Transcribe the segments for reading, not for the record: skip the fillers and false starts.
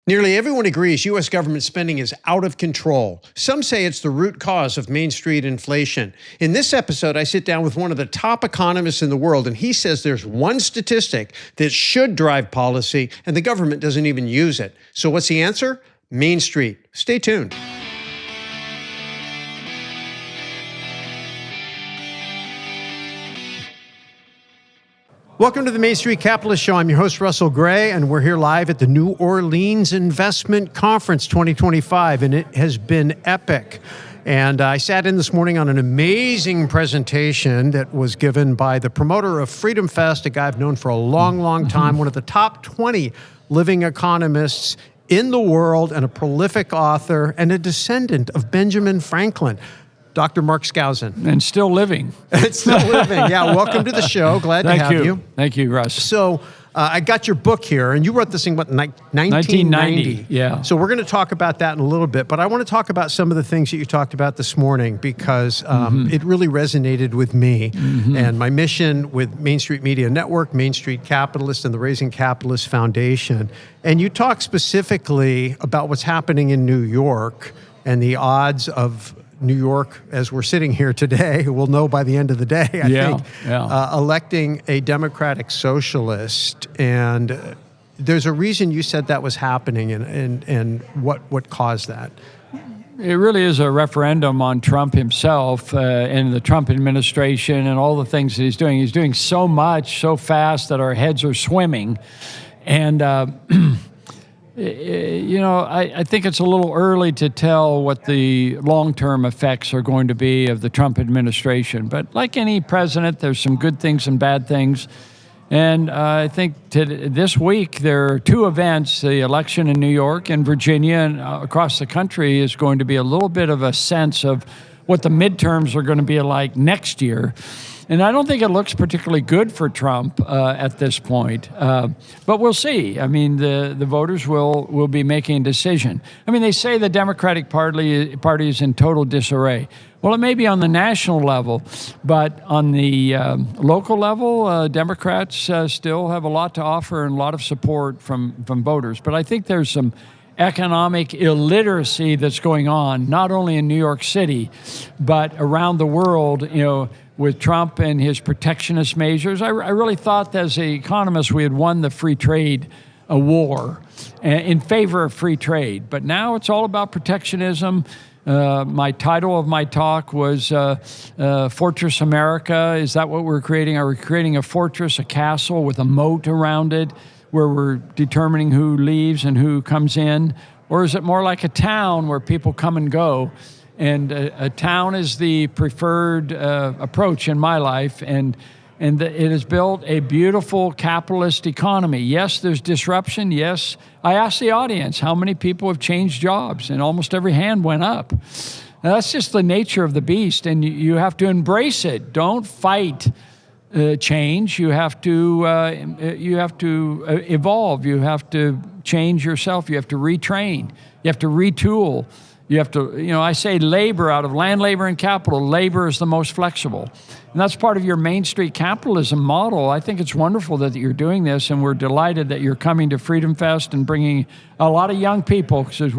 Nearly everyone agrees U.S. government spending is out of control. Some say it's the root cause of Main Street inflation. In this episode, I sit down with one of the top economists in the world, and he says there's one statistic that should drive policy, and the government doesn't even use it. So what's the answer? Main Street. Stay tuned. Welcome to the Main Street Capitalist Show. I'm your host, Russell Gray, and we're here live at the New Orleans Investment Conference 2025, and it has been epic. And I sat in this morning on an amazing presentation that was given by the promoter of FreedomFest, a guy I've known for a long, long time, one of the top 20 living economists in the world, and a prolific author, and a descendant of Benjamin Franklin. Dr. Mark Skousen. And still living. Still living, yeah. Welcome to the show. Glad to have you. Thank you, Russ. So I got your book here, and you wrote this thing, what, 1990? Yeah. So we're going to talk about that in a little bit, but I want to talk about some of the things that you talked about this morning because it really resonated with me. And my mission with Main Street Media Network, Main Street Capitalist, and the Raising Capitalist Foundation. And you talk specifically about what's happening in New York and the odds of New York, as we're sitting here today, we'll know by the end of the day, I think, electing a Democratic socialist. And there's a reason you said that was happening, and what caused that? It really is a referendum on Trump himself and the Trump administration and all the things that he's doing. He's doing so much, so fast that our heads are swimming. And you know, I think it's a little early to tell what the long-term effects are going to be of the Trump administration. But like any president, there's some good things and bad things. And I think this week there are two events, the election in New York and Virginia and across the country is going to be a little bit of a sense of what the midterms are going to be like next year. And I don't think it looks particularly good for Trump at this point, but we'll see. I mean, the voters will be making a decision. I mean, they say the Democratic Party is in total disarray. Well, it may be on the national level, but on the local level, Democrats still have a lot to offer and a lot of support from voters. But I think there's some economic illiteracy that's going on, not only in New York City, but around the world, you know, with Trump and his protectionist measures. I really thought that as an economist we had won the free trade war in favor of free trade. But now it's all about protectionism. My title of my talk was Fortress America. Is that what we're creating? Are we creating a fortress, a castle with a moat around it where we're determining who leaves and who comes in? Or is it more like a town where people come and go? And a town is the preferred approach in my life, and it has built a beautiful capitalist economy. Yes, there's disruption. Yes, I asked the audience how many people have changed jobs, and almost every hand went up. Now, that's just the nature of the beast, and you have to embrace it. Don't fight change. You have to evolve. You have to change yourself. You have to retrain. You have to retool. You have to, you know, I say labor out of land, labor, and capital. Labor is the most flexible. And that's part of your Main Street capitalism model. I think it's wonderful that you're doing this, and we're delighted that you're coming to FreedomFest and bringing a lot of young people. Because that's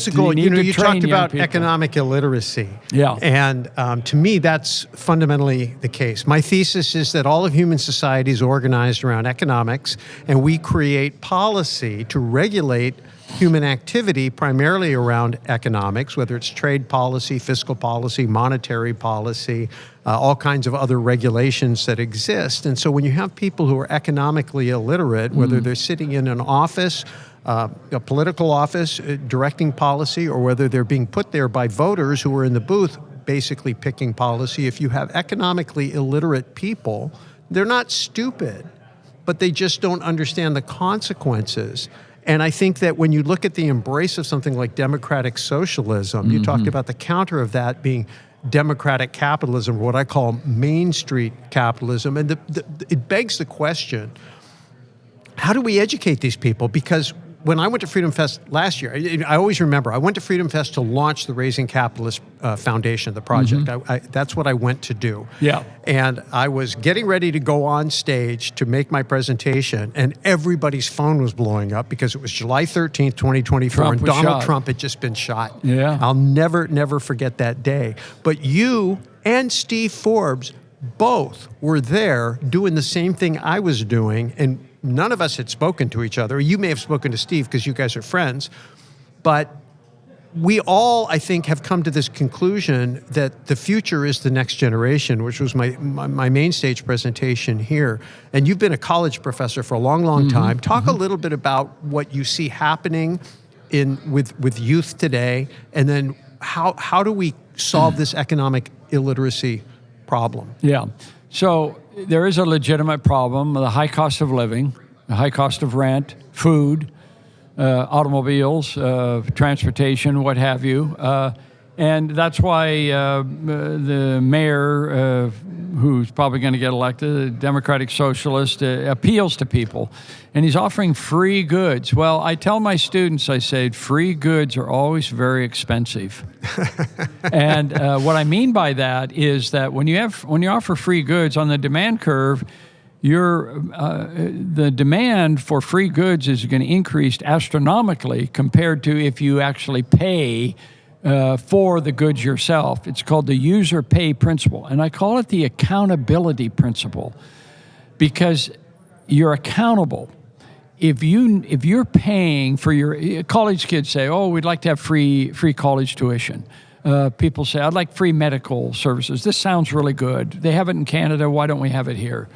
the goal. You know, you talked about economic illiteracy. Yeah. And to me, that's fundamentally the case. My thesis is that all of human society is organized around economics, and we create policy to regulate human activity primarily around economics, whether it's trade policy, fiscal policy, monetary policy, all kinds of other regulations that exist. And so when you have people who are economically illiterate, whether they're sitting in an office, a political office, directing policy, or whether they're being put there by voters who are in the booth basically picking policy, if you have economically illiterate people, they're not stupid, but they just don't understand the consequences. And I think that when you look at the embrace of something like democratic socialism, you talked about the counter of that being democratic capitalism, what I call Main Street capitalism. And it begs the question, how do we educate these people? Because when I went to Freedom Fest last year, I always remember, I went to Freedom Fest to launch the Raising Capitalist Foundation, the project. That's what I went to do. Yeah. And I was getting ready to go on stage to make my presentation, and everybody's phone was blowing up because it was July 13th, 2024, and Donald Trump had just been shot. Yeah. I'll never forget that day. But you and Steve Forbes both were there doing the same thing I was doing, and none of us had spoken to each other. You may have spoken to Steve because you guys are friends, but we all, I think, have come to this conclusion that the future is the next generation, which was my main stage presentation here. And you've been a college professor for a long time. Talk a little bit about what you see happening with youth today, and then how do we solve this economic illiteracy problem? Yeah. So there is a legitimate problem, the high cost of living, the high cost of rent, food, automobiles, transportation, what have you. And that's why the mayor, who's probably going to get elected, a Democratic Socialist, appeals to people. And he's offering free goods. Well, I tell my students, I say, free goods are always very expensive. And what I mean by that is that when you offer free goods on the demand curve, the demand for free goods is going to increase astronomically compared to if you actually pay for the goods yourself. It's called the user pay principle. And I call it the accountability principle because you're accountable. If you're paying for your college kids say, oh, we'd like to have free college tuition. People say, I'd like free medical services. This sounds really good. They have it in Canada. Why don't we have it here?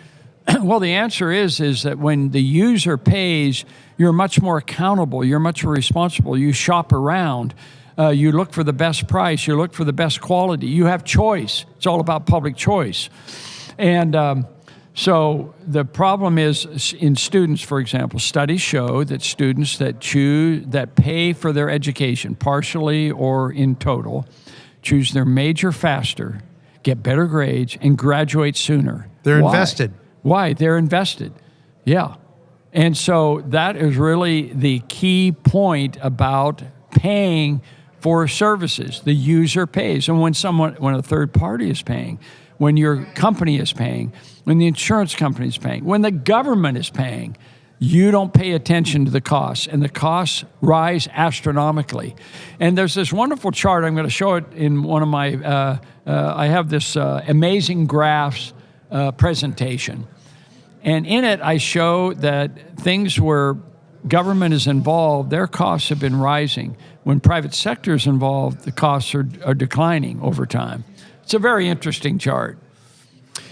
Well, the answer is that when the user pays, you're much more accountable. You're much more responsible. You shop around. You look for the best price. You look for the best quality. You have choice. It's all about public choice. And so the problem is in students, for example, studies show that students that pay for their education, partially or in total, choose their major faster, get better grades, and graduate sooner. They're invested. Why? They're invested. Yeah. And so that is really the key point about paying for services. The user pays. And when a third party is paying, when your company is paying, when the insurance company is paying, when the government is paying, you don't pay attention to the costs, and the costs rise astronomically. And there's this wonderful chart. I'm going to show it in one of my, I have this amazing graphs presentation. And in it, I show that things where government is involved, their costs have been rising. When private sector is involved, the costs are declining over time. It's a very interesting chart.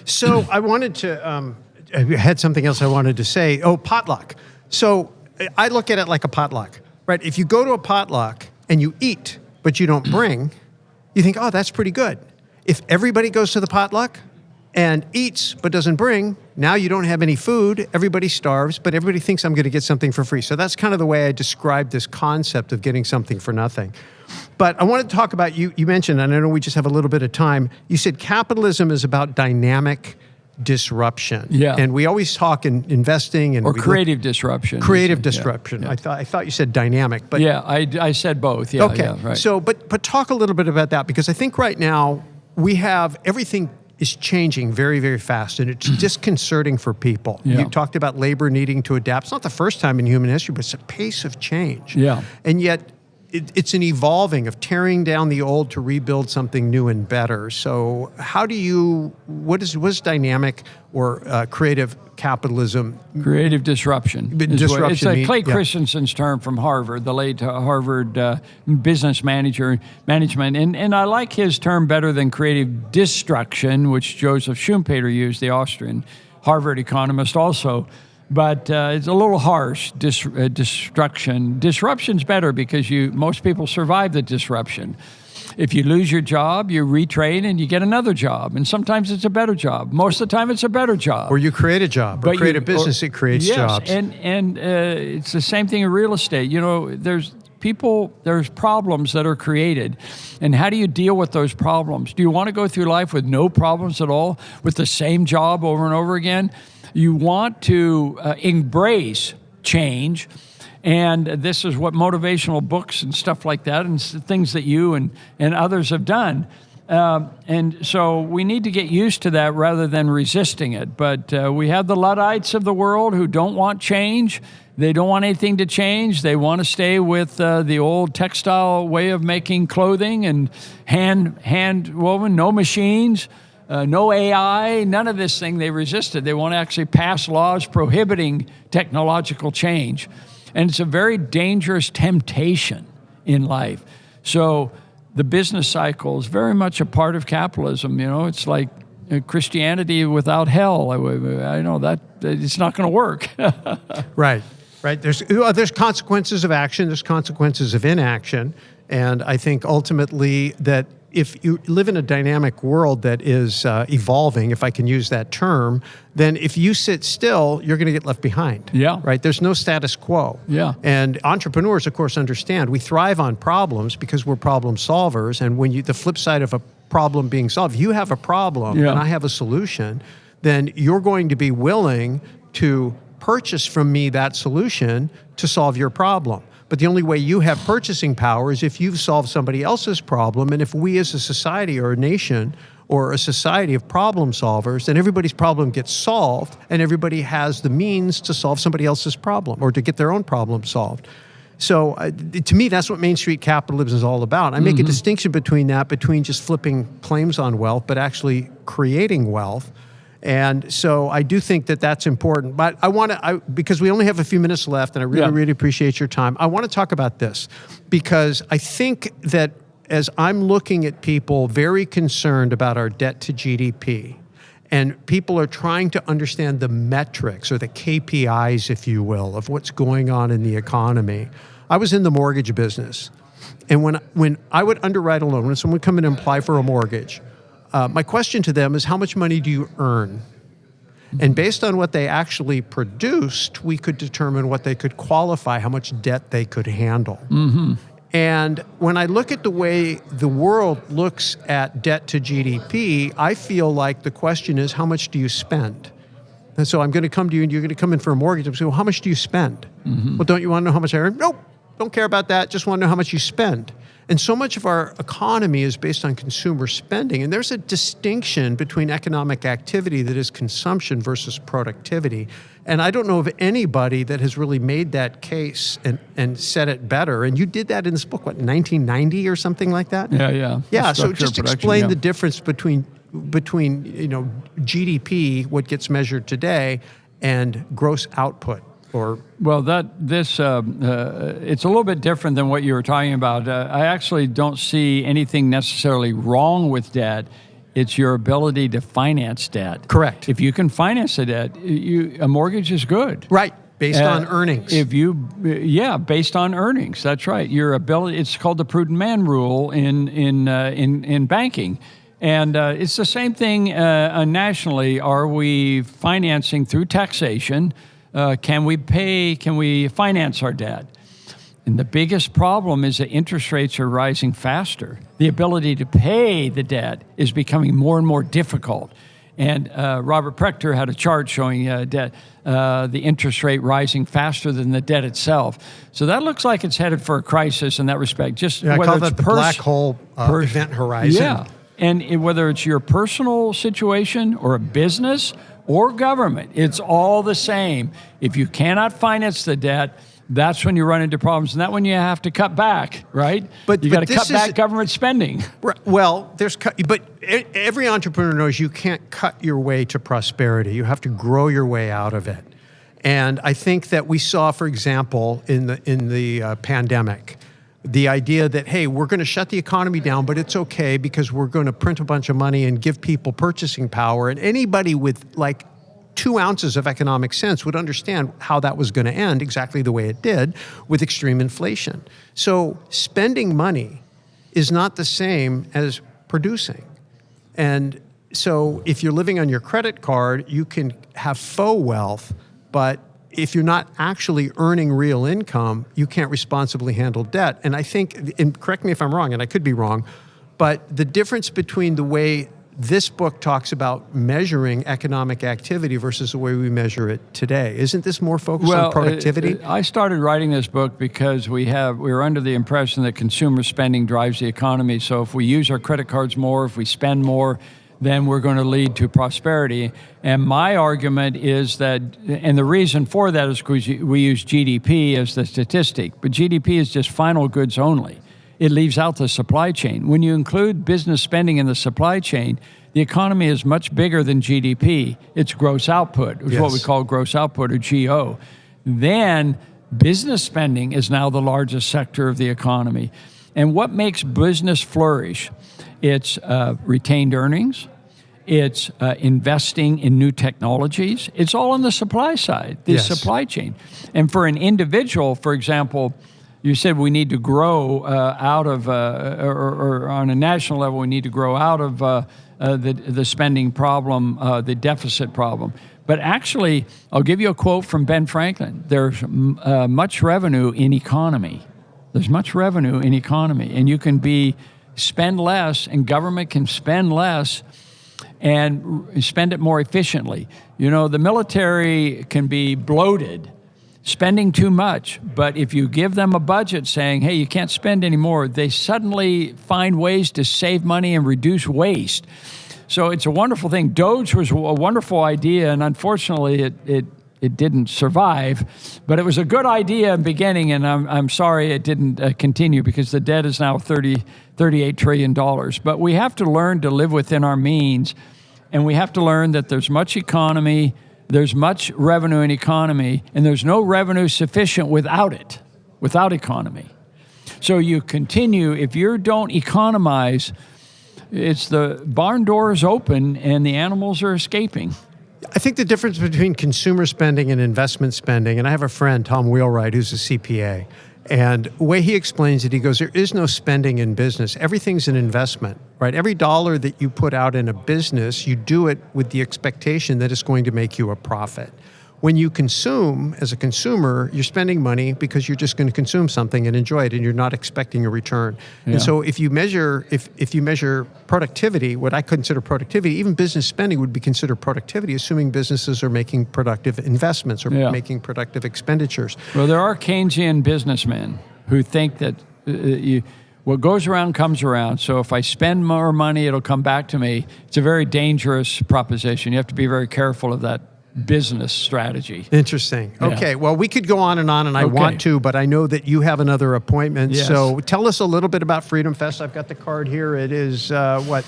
So I wanted to, I had something else I wanted to say. Oh, potluck. So I look at it like a potluck, right? If you go to a potluck and you eat, but you don't bring, you think, oh, that's pretty good. If everybody goes to the potluck and eats but doesn't bring, now you don't have any food, everybody starves, but everybody thinks I'm going to get something for free. So that's kind of the way I describe this concept of getting something for nothing. But I wanted to talk about, you mentioned, and I know we just have a little bit of time, you said capitalism is about dynamic disruption. Yeah. And we always talk in investing and creative disruption. Creative disruption. Yeah. I thought you said dynamic, but yeah, I said both. Yeah. Okay. Yeah, right. So, but talk a little bit about that, because I think right now we have everything is changing very, very fast, and it's disconcerting for people. Yeah. You talked about labor needing to adapt. It's not the first time in human history, but it's a pace of change. Yeah. And yet it's an evolving of tearing down the old to rebuild something new and better. So how do you, what is dynamic or creative capitalism? Creative disruption. It's Clay Christensen's term from Harvard, the late Harvard business management. And I like his term better than creative destruction, which Joseph Schumpeter used, the Austrian Harvard economist also. But it's a little harsh, destruction. Disruption's better because most people survive the disruption. If you lose your job, you retrain and you get another job. And sometimes it's a better job. Most of the time it's a better job. Or you create a job, or create a business that creates jobs. And it's the same thing in real estate. You know, there's problems that are created. And how do you deal with those problems? Do you want to go through life with no problems at all, with the same job over and over again? You want to embrace change And this is what motivational books and stuff like that and things that you and others have done. And so we need to get used to that rather than resisting it. But we have the Luddites of the world who don't want change. They don't want anything to change. They want to stay with the old textile way of making clothing and hand woven, no machines, no AI, none of this thing. They resisted. They want to actually pass laws prohibiting technological change. And it's a very dangerous temptation in life. So the business cycle is very much a part of capitalism. You know, it's like Christianity without hell. I know that it's not going to work. Right. There's consequences of action. There's consequences of inaction. And I think ultimately that if you live in a dynamic world that is evolving, if I can use that term, then if you sit still, you're going to get left behind. Yeah. Right? There's no status quo. Yeah. And entrepreneurs, of course, understand we thrive on problems because we're problem solvers. And when the flip side of a problem being solved, you have a problem and I have a solution, then you're going to be willing to purchase from me that solution to solve your problem. But the only way you have purchasing power is if you've solved somebody else's problem. And if we as a society or a nation or a society of problem solvers, then everybody's problem gets solved and everybody has the means to solve somebody else's problem or to get their own problem solved. So to me, that's what Main Street capitalism is all about. I make a distinction between just flipping claims on wealth, but actually creating wealth. And so I do think that that's important. But because we only have a few minutes left, and I really appreciate your time, I want to talk about this because I think that as I'm looking at people very concerned about our debt to GDP, and people are trying to understand the metrics or the KPIs, if you will, of what's going on in the economy. I was in the mortgage business. And when I would underwrite a loan, when someone would come in and apply for a mortgage, my question to them is, how much money do you earn? And based on what they actually produced, we could determine what they could qualify, how much debt they could handle. And when I look at the way the world looks at debt to GDP, I feel like the question is, how much do you spend? And so I'm going to come to you and you're going to come in for a mortgage. I'm saying, well, how much do you spend? Well, don't you want to know how much I earn? Nope, don't care about that. Just want to know how much you spend. And so much of our economy is based on consumer spending. And there's a distinction between economic activity that is consumption versus productivity. And I don't know of anybody that has really made that case and said it better. And you did that in this book, what, 1990 or something like that? Yeah. Yeah, so just explain the difference between GDP, what gets measured today, and gross output. Well, it's a little bit different than what you were talking about. I actually don't see anything necessarily wrong with debt. It's your ability to finance debt. Correct. If you can finance a debt, a mortgage is good. Right, based on earnings. Based on earnings. That's right. Your ability. It's called the prudent man rule in banking. And it's the same thing nationally. Are we financing through taxation? Can we finance our debt? And the biggest problem is that interest rates are rising faster. The ability to pay the debt is becoming more and more difficult. And Robert Prechter had a chart showing the interest rate rising faster than the debt itself. So that looks like it's headed for a crisis in that respect. I call that the black hole event horizon. Yeah, and whether it's your personal situation or a business or government, it's all the same. If you cannot finance the debt, that's when you run into problems, and that's when you have to cut back, right? But you got to cut back government spending. Well, but every entrepreneur knows you can't cut your way to prosperity. You have to grow your way out of it. And I think that we saw, for example, in the pandemic, the idea that, hey, we're going to shut the economy down, but it's okay because we're going to print a bunch of money and give people purchasing power. And anybody with like 2 ounces of economic sense would understand how that was going to end exactly the way it did with extreme inflation. So spending money is not the same as producing. And so if you're living on your credit card, you can have faux wealth, but if you're not actually earning real income, you can't responsibly handle debt. And I think, and correct me if I'm wrong, and I could be wrong, but the difference between the way this book talks about measuring economic activity versus the way we measure it today. Isn't this more focused on productivity? I started writing this book because we were under the impression that consumer spending drives the economy. So if we use our credit cards more, if we spend more, then we're going to lead to prosperity. And my argument is that, and the reason for that is because we use GDP as the statistic, but GDP is just final goods only. It leaves out the supply chain. When you include business spending in the supply chain, the economy is much bigger than GDP. It's gross output, which is what we call gross output, or GO. Then business spending is now the largest sector of the economy. And what makes business flourish? It's retained earnings. It's investing in new technologies. It's all on the supply side, the supply chain. And for an individual, for example, you said we need to grow out of, or on a national level, we need to grow out of the spending problem, the deficit problem. But actually, I'll give you a quote from Ben Franklin. There's much revenue in economy. There's much revenue in economy, and you can spend less, and government can spend less and spend it more efficiently. You know, the military can be bloated, spending too much, but if you give them a budget saying, hey, you can't spend anymore, they suddenly find ways to save money and reduce waste. So it's a wonderful thing. Doge was a wonderful idea, and unfortunately it didn't survive, but it was a good idea in the beginning, and I'm sorry it didn't continue, because the debt is now $38 trillion. But we have to learn to live within our means, and we have to learn that there's much economy, there's much revenue in economy, and there's no revenue sufficient without it, without economy. So you continue, if you don't economize, it's the barn door is open and the animals are escaping. I think the difference between consumer spending and investment spending, and I have a friend, Tom Wheelwright, who's a CPA, and the way he explains it, he goes, there is no spending in business. Everything's an investment, right? Every dollar that you put out in a business, you do it with the expectation that it's going to make you a profit. When you consume, as a consumer, you're spending money because you're just going to consume something and enjoy it, and you're not expecting a return. Yeah. And so if you measure productivity, what I consider productivity, even business spending would be considered productivity, assuming businesses are making productive investments or making productive expenditures. Well, there are Keynesian businessmen who think that what goes around comes around. So if I spend more money, it'll come back to me. It's a very dangerous proposition. You have to be very careful of that business strategy. Interesting. Okay, well, we could go on, and I want to, but I know that you have another appointment. Yes. So tell us a little bit about FreedomFest. I've got the card here. It is, July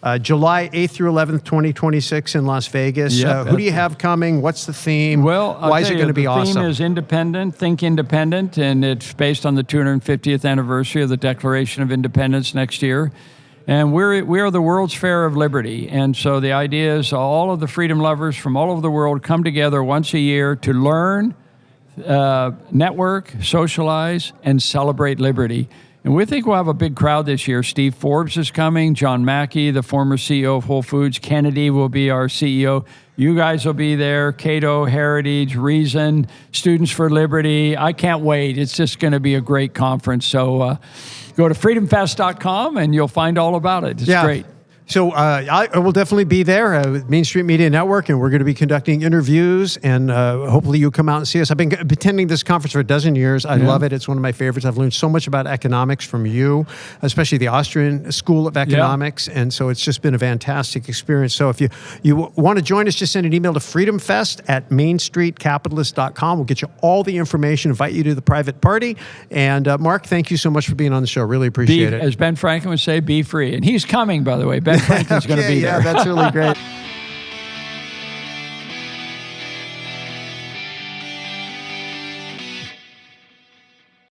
8th through 11th, 2026 in Las Vegas. Who do you have coming? What's the theme? Well, why is it going to be awesome? The theme is independent, think independent, and it's based on the 250th anniversary of the Declaration of Independence next year. And we are the World's Fair of Liberty. And so the idea is all of the freedom lovers from all over the world come together once a year to learn, network, socialize, and celebrate liberty. And we think we'll have a big crowd this year. Steve Forbes is coming, John Mackey, the former CEO of Whole Foods, Kennedy will be our CEO. You guys will be there, Cato, Heritage, Reason, Students for Liberty. I can't wait. It's just going to be a great conference. So go to freedomfest.com and you'll find all about it. It's great. So I will definitely be there with Main Street Media Network, and we're going to be conducting interviews, and hopefully you'll come out and see us. I've been attending this conference for a dozen years. I love it. It's one of my favorites. I've learned so much about economics from you, especially the Austrian School of Economics, and so it's just been a fantastic experience. So if you want to join us, just send an email to freedomfest@mainstreetcapitalist.com. We'll get you all the information, invite you to the private party. And Mark, thank you so much for being on the show. Really appreciate it. As Ben Franklin would say, be free. And he's coming, by the way. Ben Franklin's going to be there. Yeah, that's really great.